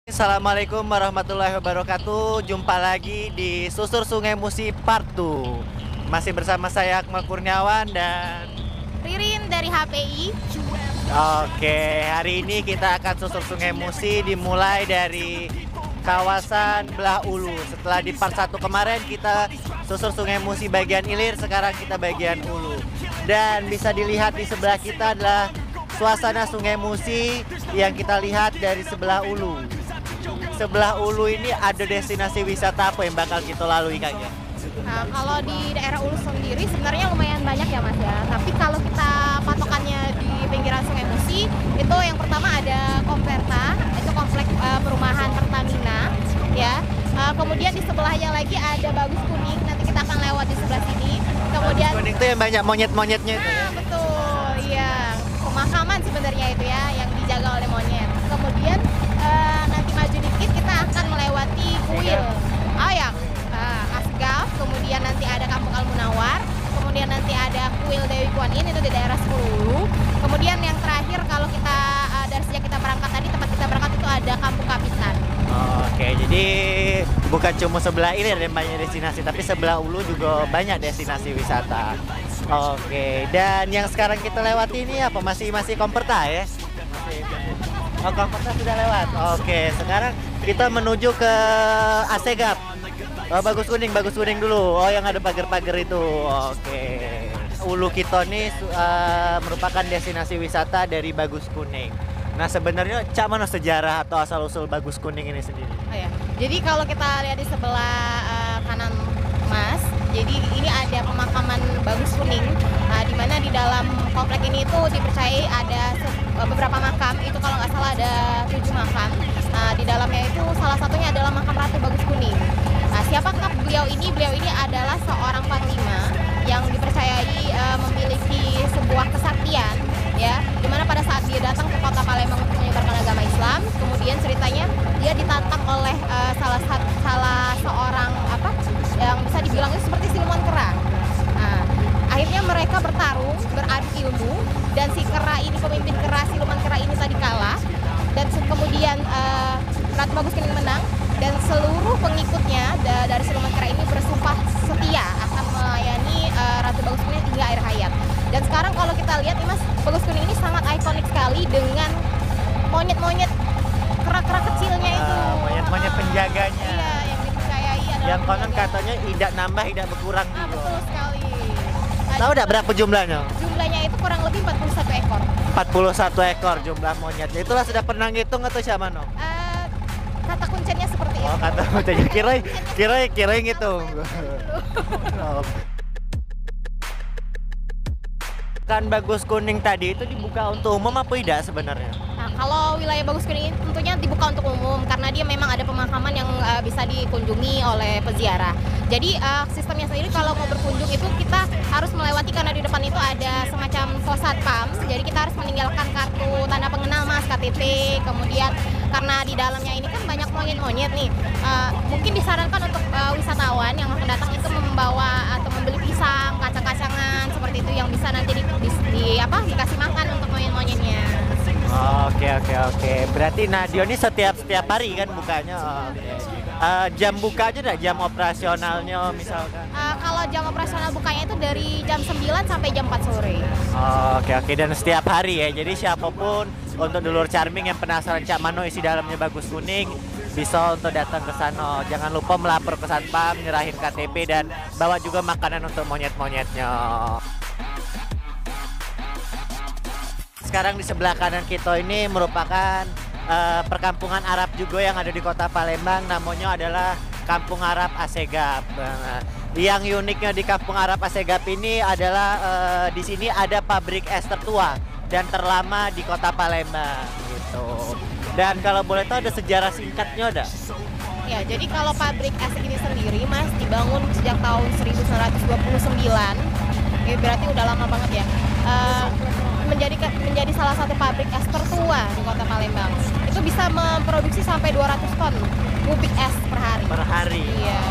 Assalamualaikum warahmatullahi wabarakatuh. Jumpa lagi di Susur Sungai Musi Part 2. Masih bersama saya Akmal Kurniawan dan Ririn dari HPI. Oke, hari ini kita akan susur Sungai Musi dimulai dari kawasan Belah Ulu. Setelah di part 1 kemarin kita susur Sungai Musi bagian hilir, sekarang kita bagian ulu. Dan bisa dilihat di sebelah kita adalah suasana Sungai Musi yang kita lihat dari sebelah ulu. Sebelah ulu ini ada destinasi wisata apa yang bakal kita lalui, Kak? Nah, kalau di daerah Ulu sendiri sebenarnya lumayan banyak ya Mas ya. Tapi kalau kita patokannya di pinggiran Sungai Musi, itu yang pertama ada Komperta, itu kompleks perumahan Pertamina, ya. Kemudian di sebelahnya lagi ada Bagus Kuning, nanti kita akan lewat di sebelah sini. Kemudian Kuning itu yang banyak monyet-monyetnya itu. nah, betul, iya. Pemakaman sebenarnya itu ya, yang dijaga oleh monyet. Kemudian nanti maju dikit kita akan melewati kuil. Oh ya, Asgaf, kemudian nanti ada Kampung Al-Munawar, kemudian nanti ada kuil Dewi Kuan Yin itu di daerah Sepuluh. Kemudian yang terakhir kalau kita dari sejak kita berangkat tadi, tempat kita berangkat itu ada Kampung Kapitan. Oke, jadi bukan cuma sebelah ini ada banyak destinasi, tapi sebelah ulu juga banyak destinasi wisata. Oke, dan yang sekarang kita lewati ini apa? Masih Komperta ya? Oh, Komperta sudah lewat. Oke, sekarang kita menuju ke Asegaf. Oh, Bagus Kuning dulu. Oh, yang ada pagar-pagar itu. Oke. Ulu Kito ini merupakan destinasi wisata dari Bagus Kuning. Nah, sebenarnya cak mana sejarah atau asal-usul Bagus Kuning ini sendiri? Oh ya. Jadi kalau kita lihat di sebelah kanan Mas, jadi ini ada pemakaman Bagus Kuning, di mana di dalam komplek ini itu dipercayai ada beberapa makam, itu kalau nggak salah ada 7 makam. Nah, di dalamnya itu salah satunya adalah makam Ratu Bagus Kuning. Nah, siapakah beliau ini? Beliau ini adalah seorang panglima yang dipercayai memiliki sebuah kesaktian, ya, dimana pada saat dia datang ke kota Palembang untuk menyebarkan agama Islam, kemudian ceritanya dia ditantang oleh salah seorang yang bisa dibilang itu seperti siluman kera. Nah, akhirnya mereka bertarung, beradu ilmu, dan si kera ini, pemimpin kera, siluman kera ini tadi kalah, dan kemudian Ratu Bagus Kuning menang, dan seluruh pengikutnya dari siluman kera ini bersumpah setia akan melayani Ratu Bagus Kuning hingga akhir hayat. Dan sekarang kalau kita lihat nih Mas, Bagus Kuning ini sangat ikonik sekali dengan monyet-monyet kera-kera kecilnya itu. Monyet-monyet penjaganya. Iya, yang dipercayai adalah Yang konon penjaga. katanya tidak nambah, tidak berkurang juga. Betul sekali. Nah, Tahu tidak berapa jumlahnya? jumlahnya itu kurang lebih 41 ekor. 41 ekor jumlah monyetnya. Itulah sudah pernah ngitung atau siapa no? Kata kuncinya seperti itu. Oh, kata kuncinya kira ngitung. Kan Bagus Kuning tadi itu dibuka untuk umum apa tidak sebenarnya? Nah, kalau wilayah Bagus Kuning ini tentunya dibuka untuk umum karena dia memang ada pemakaman yang bisa dikunjungi oleh peziarah. Jadi sistemnya sendiri kalau mau berkunjung itu kita harus melewati, karena di depan itu ada semacam pos satpam. Jadi kita harus meninggalkan kartu tanda pengenal Mas, KTP. Kemudian karena di dalamnya ini kan banyak monyet-monyet nih, mungkin disarankan untuk wisatawan yang akan datang itu membawa atau membeli pisang, kacang-kacangan seperti itu yang bisa nanti dikasih makan untuk monyet-monyetnya. Oke. Berarti Nadio ini setiap hari kan bukanya. Oke. Jam bukanya enggak, jam operasionalnya misalkan? Kalau jam operasional bukanya itu dari jam 9 sampai jam 4 sore. Oke. Dan setiap hari ya. Jadi siapapun untuk dulur Charming yang penasaran Cak Mano isi dalamnya Bagus Kuning bisa untuk datang ke sana. Jangan lupa melapor ke Satpam, nyerahin KTP dan bawa juga makanan untuk monyet-monyetnya. Sekarang di sebelah kanan kita ini merupakan perkampungan Arab juga yang ada di kota Palembang, namanya adalah Kampung Arab Asegaf. Yang uniknya di Kampung Arab Asegaf ini adalah di sini ada pabrik es tertua dan terlama di kota Palembang gitu. Dan kalau boleh tahu ada sejarah singkatnya ada? Ya, jadi kalau pabrik es ini sendiri Mas dibangun sejak tahun 1929. Ya, berarti udah lama banget ya. Menjadi salah satu pabrik es tertua di kota Palembang. Itu bisa memproduksi sampai 200 ton kubik es per hari. Per hari. Iya.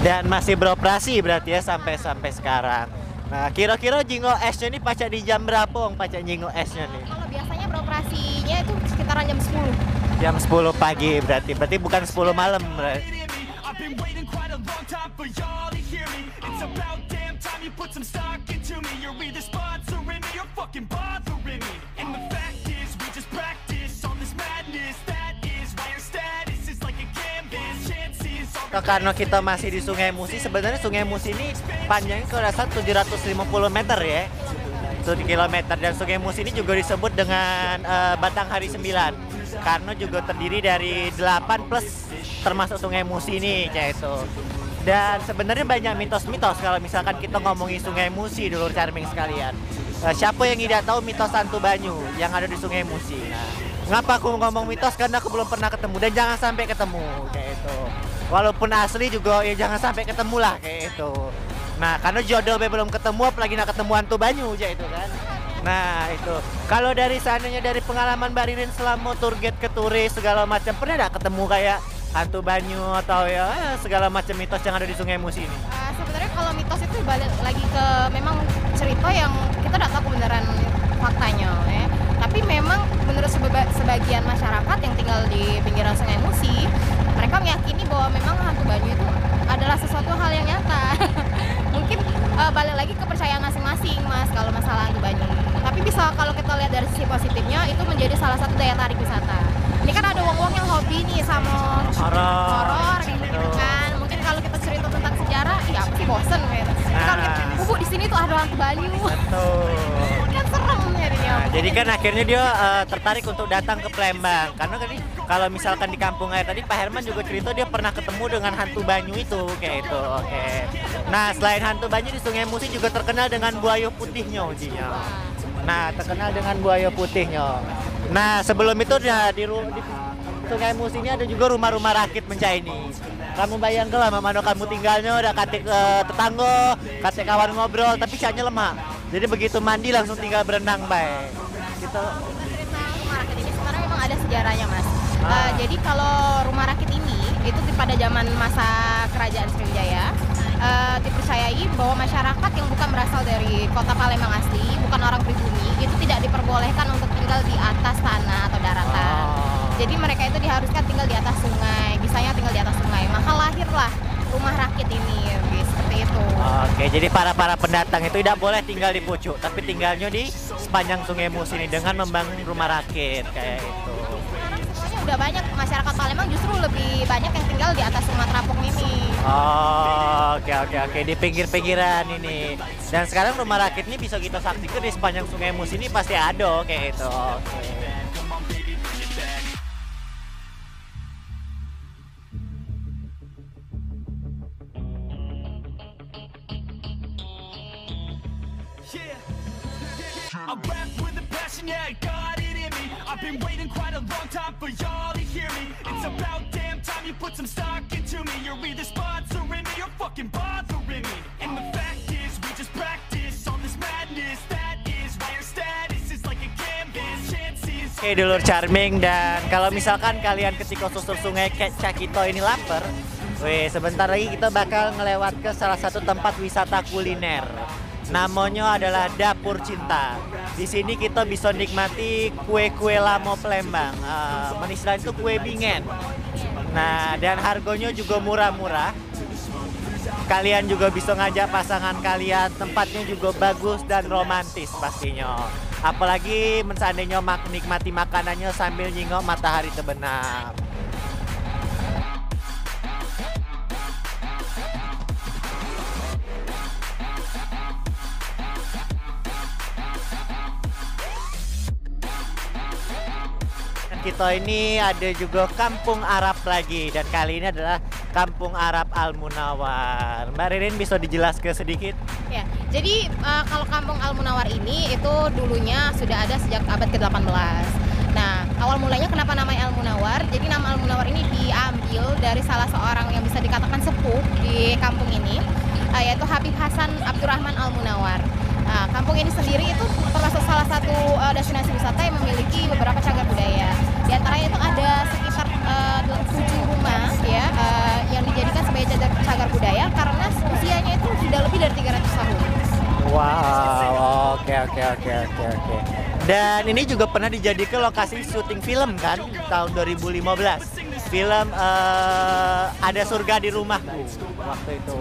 Dan masih beroperasi berarti ya sampai sekarang. Nah, kira-kira jinggo esnya ini pacak di jam berapa Pacak jinggo esnya nih? Kalau biasanya beroperasinya itu sekitaran jam 10. Jam 10 pagi berarti bukan 10 malam berarti. I've been waiting quite a long time for y'all to hear me. It's about damn time you put some stock into me. You're either sponsoring me or fucking bothering me. And the fact is, we just practice on this madness. That is why your status is like a canvas. Chances are Karena kita masih di Sungai Musi, sebenarnya Sungai Musi ini panjangnya kalau nggak salah 750 meter ya. 1 kilometer, dan Sungai Musi ini juga disebut dengan Batanghari 9 karena juga terdiri dari 8 plus termasuk Sungai Musi ini kayak itu. Dan sebenarnya banyak mitos-mitos kalau misalkan kita ngomongin Sungai Musi, dulur Charming sekalian. Siapa yang tidak tahu mitos Hantu Banyu yang ada di Sungai Musi? Nah, ngapa aku ngomong mitos? Karena aku belum pernah ketemu dan jangan sampai ketemu kayak itu. Walaupun asli juga ya jangan sampai ketemu lah kayak itu. Nah, karena jodoh belum ketemu, apalagi nak ketemu Hantu Banyu aja itu kan. Nah, itu. Kalau dari sananya, dari pengalaman Mbak Ririn selama tour guide ke turis segala macam, pernah nggak ketemu kayak Hantu Banyu atau ya segala macam mitos yang ada di Sungai Musi ini? Sebenarnya kalau mitos itu balik lagi ke memang cerita yang kita tidak tahu kebenaran faktanya ya. Tapi memang menurut sebagian masyarakat yang tinggal di pinggiran Sungai Musi, mereka meyakini bahwa memang Hantu Banyu itu adalah sesuatu hal yang nyata. Mungkin balik lagi ke kepercayaan masing-masing Mas kalau masalah Hantu Banyu. Tapi bisa kalau kita lihat dari sisi positifnya, itu menjadi salah satu daya tarik wisata. Ini kan ada wong-wong yang hobi nih sama horor kayak gitu kan. Mungkin kalau kita cerita tentang sejarah, ya pasti bosen gitu. Kalau kita di sini tuh ada Hantu Banyu. Betul. Kan serem jadinya. Nah, jadi kan akhirnya dia tertarik untuk datang ke Palembang karena kan kalau misalkan di kampung air tadi Pak Herman juga cerita dia pernah ketemu dengan Hantu Banyu itu kayak itu. Oke. Nah, selain Hantu Banyu di Sungai Musi juga terkenal dengan buaya putihnya ujinya. Nah, terkenal dengan buaya putihnya. Nah, sebelum itu di Sungai Musi ini ada juga rumah-rumah rakit mencah ini. Kamu bayangkan lah mana kamu tinggalnya udah kate tetangga, kate kawan ngobrol, tapi sianya lemah. Jadi begitu mandi langsung tinggal berenang baik. Gitu. Cerita rumah rakit ini sebenarnya memang ada sejarahnya Mas. Jadi kalau rumah rakit ini itu pada zaman masa kerajaan Sriwijaya dipercayai bahwa masyarakat yang bukan berasal dari kota Palembang asli, bukan orang pribumi, itu tidak diperbolehkan untuk tinggal di atas tanah atau daratan. Jadi mereka itu diharuskan tinggal di atas sungai, bisanya tinggal di atas sungai. Maka lahirlah rumah rakit ini, seperti itu. Oke, jadi para pendatang itu tidak boleh tinggal di pucuk, tapi tinggalnya di sepanjang Sungai Musi ini dengan membangun rumah rakit kayak itu. Sebenarnya udah banyak masyarakat Palembang justru lebih banyak yang tinggal di atas Sumatera Apung ini. Oh, oke, di pinggir-pinggiran ini. Dan sekarang rumah rakit ini bisa kita saksikan di sepanjang Sungai Musi ini pasti ada kayak itu. Oke. I rap with a passion, yeah, I got it in me. I've been waiting quite a long time for y'all to hear me. It's about damn time you put some stock into me. You're either sponsoring me or fucking bothering me. And the fact is, we just practice on this madness. That is why your status is like a canvas. Chances. Oke, dulur Charming, dan kalau misalkan kalian ketika susur sungai Cakito ini lapar, sebentar lagi kita bakal ngelewat ke salah satu tempat wisata kuliner. Namanya adalah Dapur Cinta. Di sini kita bisa nikmati kue-kue lamo Palembang. Istilahnya itu kue bingen. Nah, dan harganya juga murah-murah. Kalian juga bisa ngajak pasangan kalian. Tempatnya juga bagus dan romantis pastinya. Apalagi seandainya menikmati makanannya sambil nyingok matahari terbenam. Kita ini ada juga Kampung Arab lagi, dan kali ini adalah Kampung Arab Al Munawar. Mbak Ririn bisa dijelaskan sedikit? Ya, jadi kalau Kampung Al Munawar ini itu dulunya sudah ada sejak abad ke-18. Nah, awal mulanya kenapa namanya Al Munawar? Jadi nama Al Munawar ini diambil dari salah seorang yang bisa dikatakan sepuh di kampung ini, yaitu Habib Hasan Abdurrahman Al Munawar. Nah, kampung ini sendiri itu termasuk salah satu destinasi wisata yang memiliki beberapa cagar budaya. Di antaranya itu ada sekitar 7 rumah ya yang dijadikan sebagai cagar budaya karena usianya itu sudah lebih dari 300 tahun. Wow, oke. Dan ini juga pernah dijadikan lokasi syuting film kan tahun 2015. Film Ada Surga di Rumahku waktu itu.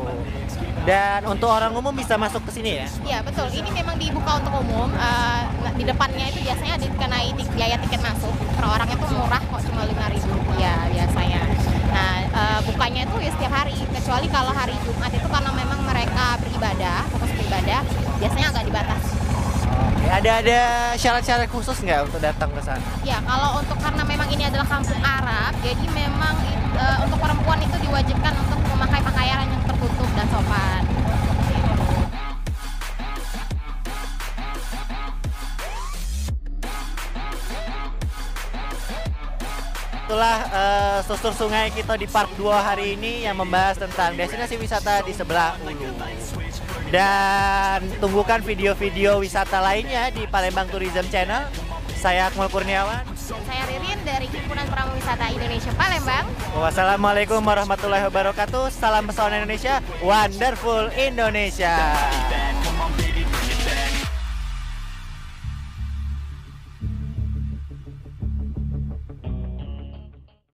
Dan untuk orang umum bisa masuk ke sini ya? Iya betul, ini memang dibuka untuk umum. Di depannya itu biasanya dikenai biaya tiket masuk. Per orangnya tuh murah kok, cuma 5.000 rupiah biasanya. Nah, bukanya itu ya setiap hari, kecuali kalau hari Jumat itu karena memang mereka beribadah, fokus beribadah, biasanya agak dibatasi. Oke, ada syarat-syarat khusus nggak untuk datang ke sana? Ya, kalau untuk karena memang ini adalah kampung Arab, jadi memang untuk perempuan itu diwajibkan untuk memakai pakaian yang tertutup dan sopan. Itulah susur sungai kita di part 2 hari ini yang membahas tentang destinasi wisata di sebelah Ulu. Dan tunggukan video-video wisata lainnya di Palembang Tourism Channel. Saya Akmal Kurniawan. Saya Ririn dari Himpunan Pramuwisata Indonesia Palembang. Wassalamualaikum warahmatullahi wabarakatuh. Salam pesona Indonesia, wonderful Indonesia.